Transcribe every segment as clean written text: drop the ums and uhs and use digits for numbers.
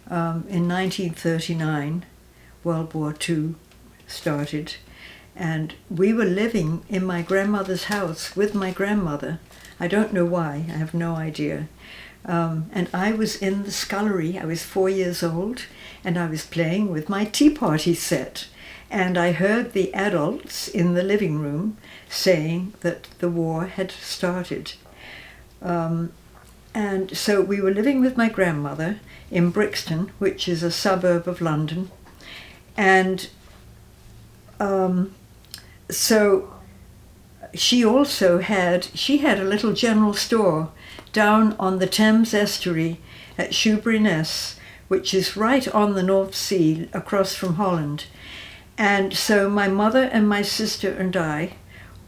In 1939, World War II started, and we were living in my grandmother's house with my grandmother. I don't know why, I have no idea. And I was in the scullery. I was 4 years old, and I was playing with my Tea Party set. And I heard the adults in the living room saying that the war had started. And so we were living with my grandmother in Brixton, which is a suburb of London. And so she had a little general store down on the Thames estuary at Shoeburyness, which is right on the North Sea across from Holland. And so my mother and my sister and I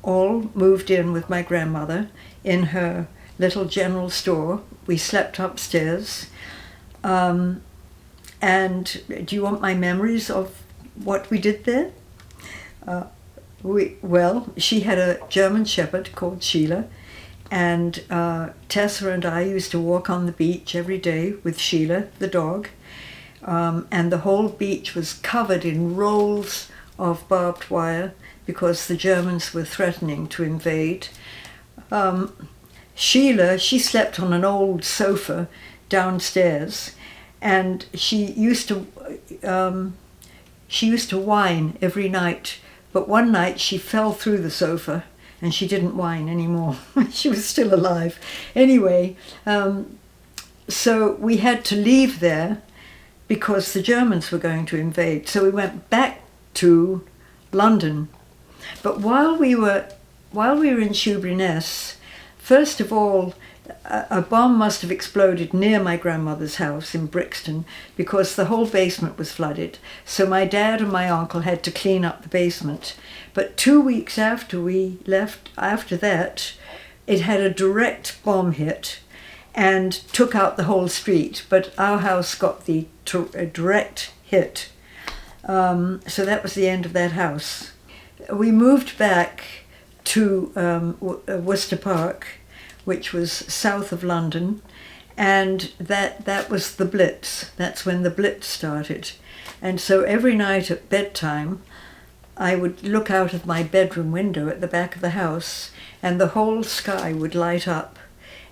all moved in with my grandmother in her little general store. We slept upstairs. And do you want my memories of what we did there? She had a German Shepherd called Sheila, and Tessa and I used to walk on the beach every day with Sheila, the dog, and the whole beach was covered in rolls of barbed wire because the Germans were threatening to invade. Sheila, she slept on an old sofa downstairs, and she used to whine every night. But one night she fell through the sofa and she didn't whine anymore. She was still alive. Anyway, so we had to leave there because the Germans were going to invade. So we went back to London. But while we were in Shoeburyness, first of all, a bomb must have exploded near my grandmother's house in Brixton because the whole basement was flooded. So my dad and my uncle had to clean up the basement. But 2 weeks after we left, after that, it had a direct bomb hit and took out the whole street. But our house got the direct hit. So that was the end of that house. We moved back to Worcester Park, which was south of London, and that was the Blitz. That's when the Blitz started. And so every night at bedtime, I would look out of my bedroom window at the back of the house, and the whole sky would light up,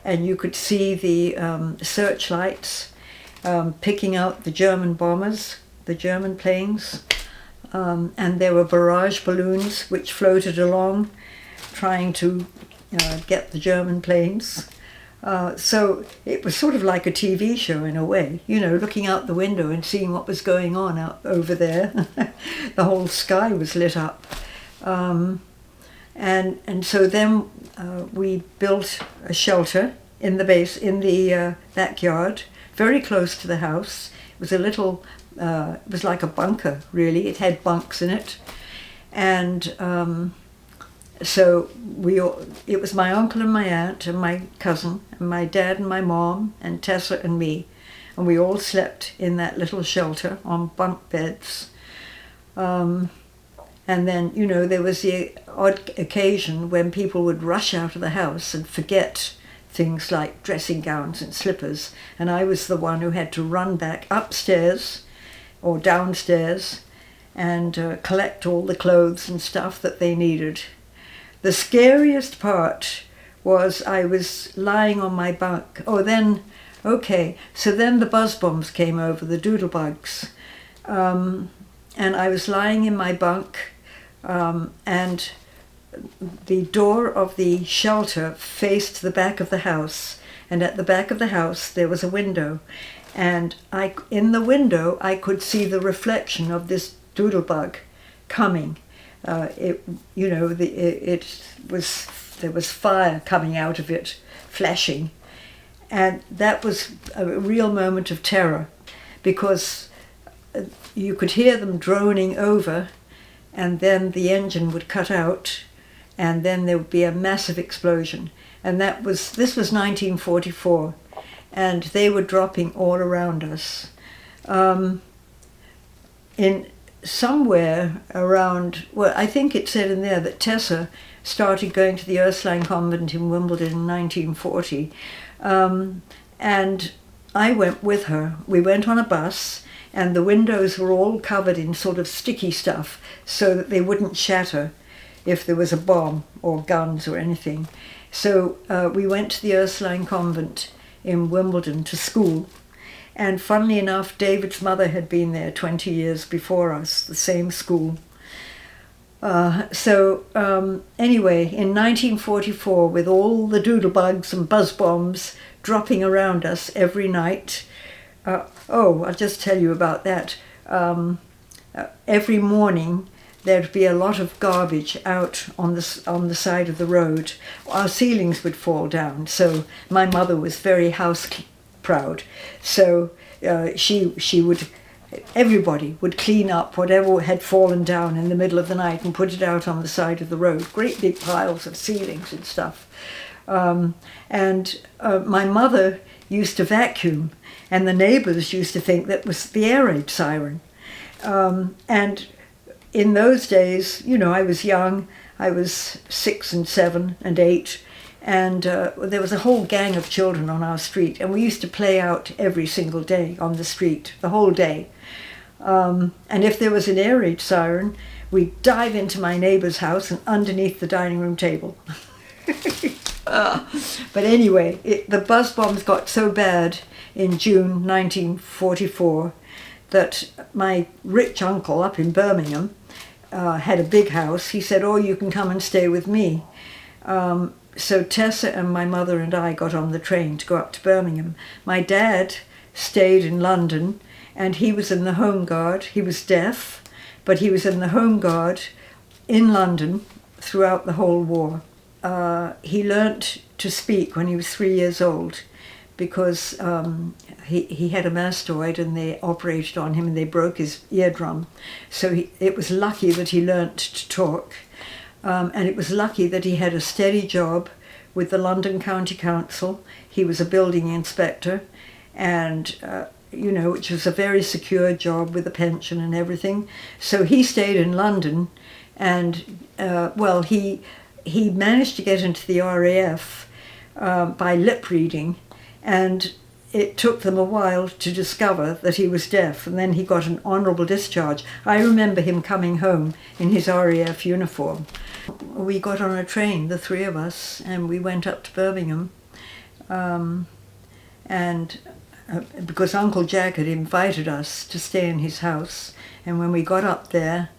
and you could see the searchlights picking out the German bombers, the German planes, and there were barrage balloons which floated along, trying to get the German planes. So it was sort of like a TV show in a way, looking out the window and seeing what was going on out over there. The whole sky was lit up. And so then we built a shelter in the backyard, very close to the house. It was it was like a bunker, really. It had bunks in it. And so it was my uncle and my aunt and my cousin and my dad and my mom and Tessa and me, and we all slept in that little shelter on bunk beds. And then, there was the odd occasion when people would rush out of the house and forget things like dressing gowns and slippers, and I was the one who had to run back upstairs or downstairs and collect all the clothes and stuff that they needed. The scariest part was I was lying on my bunk. So then the buzz bombs came over, the doodlebugs. And I was lying in my bunk, and the door of the shelter faced the back of the house. And at the back of the house, there was a window. And in the window, I could see the reflection of this doodlebug coming. There was fire coming out of it, flashing. And that was a real moment of terror because you could hear them droning over, and then the engine would cut out, and then there would be a massive explosion. And this was 1944, and they were dropping all around us. In somewhere around, I think it said in there that Tessa started going to the Ursuline Convent in Wimbledon in 1940. And I went with her. We went on a bus, and the windows were all covered in sort of sticky stuff so that they wouldn't shatter if there was a bomb or guns or anything. So we went to the Ursuline Convent in Wimbledon to school. And funnily enough, David's mother had been there 20 years before us, the same school. Anyway, in 1944, with all the doodlebugs and buzz bombs dropping around us every night, I'll just tell you about that. Every morning there'd be a lot of garbage out on the side of the road. Our ceilings would fall down, so my mother was very house proud. So everybody would clean up whatever had fallen down in the middle of the night and put it out on the side of the road. Great big piles of ceilings and stuff. My mother used to vacuum, and the neighbours used to think that was the air raid siren. And in those days, I was young. I was 6 and 7 and 8. And there was a whole gang of children on our street, and we used to play out every single day on the street, the whole day. And if there was an air raid siren, we'd dive into my neighbour's house and underneath the dining room table. But anyway, the buzz bombs got so bad in June 1944 that my rich uncle up in Birmingham had a big house. He said, "Oh, you can come and stay with me." So Tessa and my mother and I got on the train to go up to Birmingham. My dad stayed in London, and he was in the Home Guard. He was deaf, but he was in the Home Guard in London throughout the whole war. He learnt to speak when he was 3 years old because he had a mastoid, and they operated on him and they broke his eardrum. So it was lucky that he learnt to talk. And it was lucky that he had a steady job with the London County Council. He was a building inspector, and which was a very secure job with a pension and everything. So he stayed in London, and he managed to get into the RAF by lip reading, and it took them a while to discover that he was deaf, and then he got an honourable discharge. I remember him coming home in his RAF uniform. We got on a train, the three of us, and we went up to Birmingham. Because Uncle Jack had invited us to stay in his house, and when we got up there,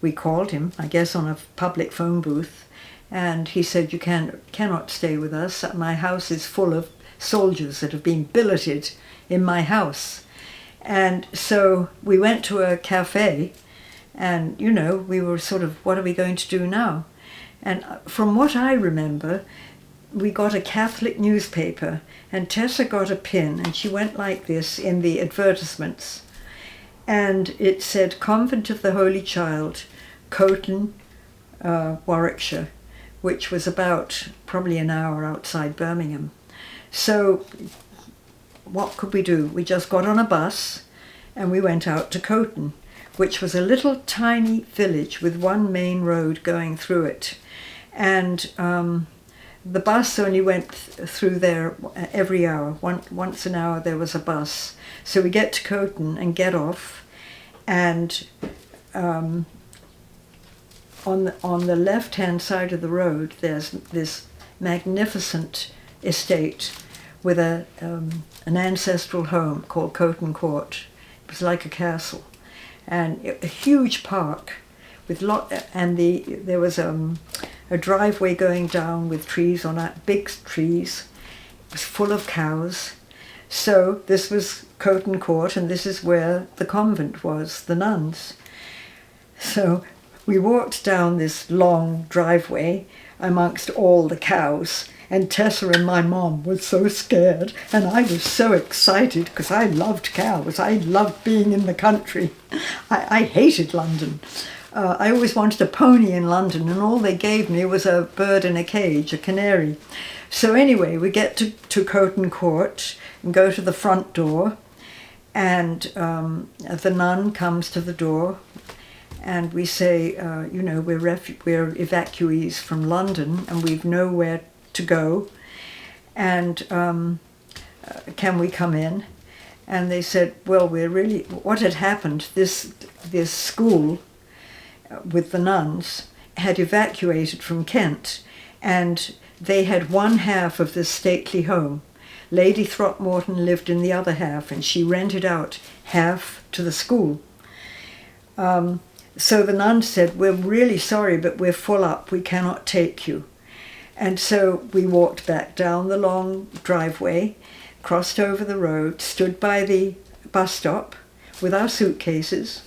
we called him, I guess on a public phone booth, and he said, "You cannot stay with us. My house is full of soldiers that have been billeted in my house." And so we went to a cafe, and we were sort of, what are we going to do now? And from what I remember, we got a Catholic newspaper, and Tessa got a pin, and she went like this in the advertisements, and it said Convent of the Holy Child, Coton, Warwickshire, which was about probably an hour outside Birmingham. So what could we do? We just got on a bus and we went out to Coton, which was a little tiny village with one main road going through it. And the bus only went through there every hour. Once an hour there was a bus. So we get to Coton and get off, and on the left-hand side of the road there's this magnificent estate with an ancestral home called Coton Court. It was like a castle, and a huge park with there was a driveway going down with trees on it, big trees. It was full of cows. So this was Coton Court, and this is where the convent was, the nuns. So we walked down this long driveway amongst all the cows, and Tessa and my mom were so scared, and I was so excited because I loved cows. I loved being in the country. I hated London. I always wanted a pony in London, and all they gave me was a bird in a cage, a canary. So anyway, we get to Coton Court and go to the front door, and the nun comes to the door, and we say, we're evacuees from London, and we've nowhere to go, and can we come in? And they said, well, what had happened, this school with the nuns had evacuated from Kent, and they had one half of this stately home. Lady Throckmorton lived in the other half, and she rented out half to the school. So the nuns said, we're really sorry, but we're full up, we cannot take you. And so we walked back down the long driveway, crossed over the road, stood by the bus stop with our suitcases,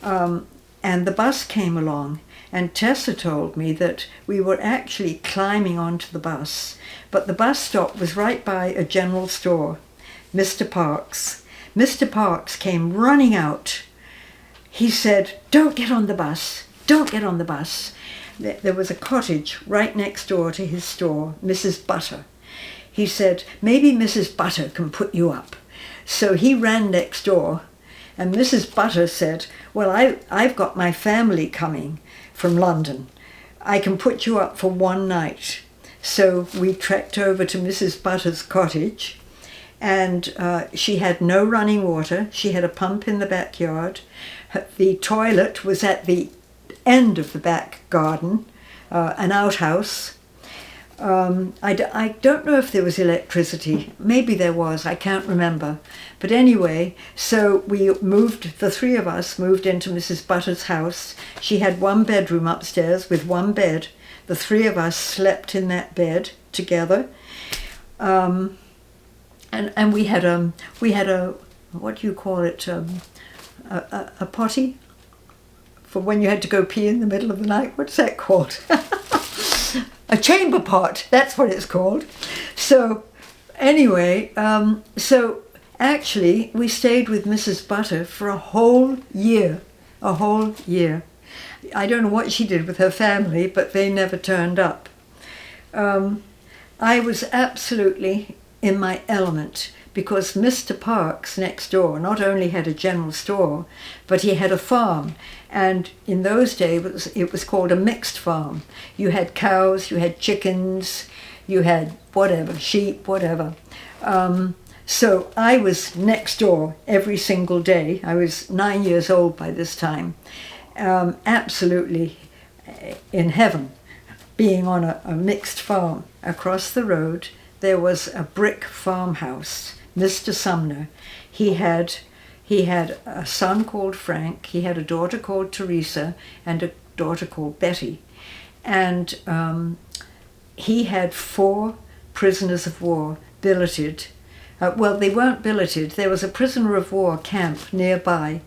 and the bus came along, and Tessa told me that we were actually climbing onto the bus, but the bus stop was right by a general store, Mr. Parks. Mr. Parks came running out. He said, don't get on the bus, don't get on the bus. There was a cottage right next door to his store, Mrs. Butter. He said, maybe Mrs. Butter can put you up. So he ran next door, and Mrs. Butter said, well, I've got my family coming from London. I can put you up for one night. So we trekked over to Mrs. Butter's cottage, and she had no running water. She had a pump in the backyard. The toilet was at the end of the back garden, an outhouse. I don't know if there was electricity. Maybe there was, I can't remember. But anyway, so the three of us moved into Mrs. Butter's house. She had one bedroom upstairs with one bed. The three of us slept in that bed together. And we had a, what do you call it, a potty? For when you had to go pee in the middle of the night. What's that called? A chamber pot, that's what it's called. So anyway, so actually we stayed with Mrs. Butter for a whole year. I don't know what she did with her family, but they never turned up. I was absolutely in my element, because Mr. Parks next door not only had a general store, but he had a farm. And in those days, it was called a mixed farm. You had cows, you had chickens, you had whatever, sheep, whatever. So I was next door every single day. I was 9 years old by this time, absolutely in heaven, being on a mixed farm. Across the road, there was a brick farmhouse. Mr. Sumner, he had a son called Frank, he had a daughter called Teresa, and a daughter called Betty. And he had 4 prisoners of war billeted. Well, they weren't billeted. There was a prisoner of war camp nearby,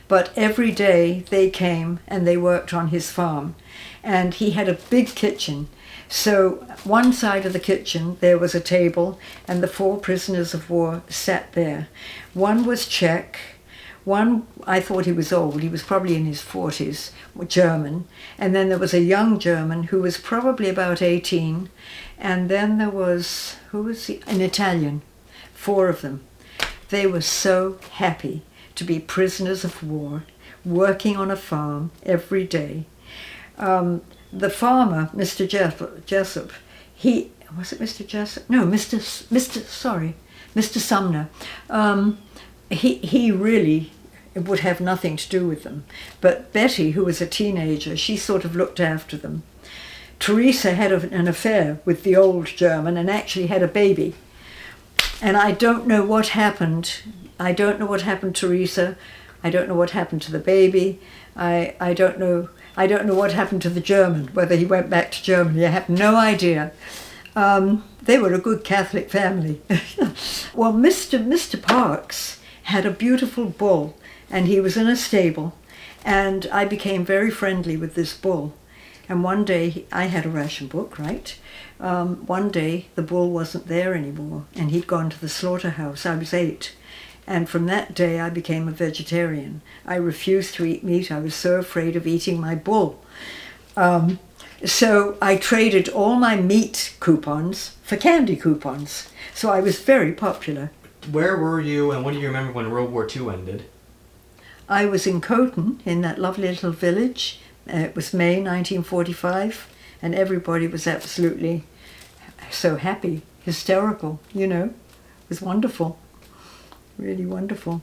but every day they came and they worked on his farm. And he had a big kitchen. So one side of the kitchen, there was a table, and the 4 prisoners of war sat there. One was Czech, one, I thought he was old, he was probably in his 40s, German, and then there was a young German who was probably about 18, and then there was, who was he? An Italian, 4 of them. They were so happy to be prisoners of war, working on a farm every day. The farmer, Mr. Jessup, was it Mr. Jessup? No, Mr. Sumner. He really would have nothing to do with them. But Betty, who was a teenager, she sort of looked after them. Teresa had an affair with the old German and actually had a baby. And I don't know what happened. I don't know what happened to Teresa. I don't know what happened to the baby. I don't know what happened to the German, whether he went back to Germany. I have no idea. They were a good Catholic family. Well, Mr. Parks had a beautiful bull, and he was in a stable, and I became very friendly with this bull. And one day, I had a ration book, right? One day, the bull wasn't there anymore, and he'd gone to the slaughterhouse. I was 8. And from that day, I became a vegetarian. I refused to eat meat. I was so afraid of eating my bull. So I traded all my meat coupons for candy coupons. So I was very popular. Where were you, and what do you remember when World War II ended? I was in Coton, in that lovely little village. It was May 1945, and everybody was absolutely so happy, hysterical, you know. It was wonderful. really wonderful.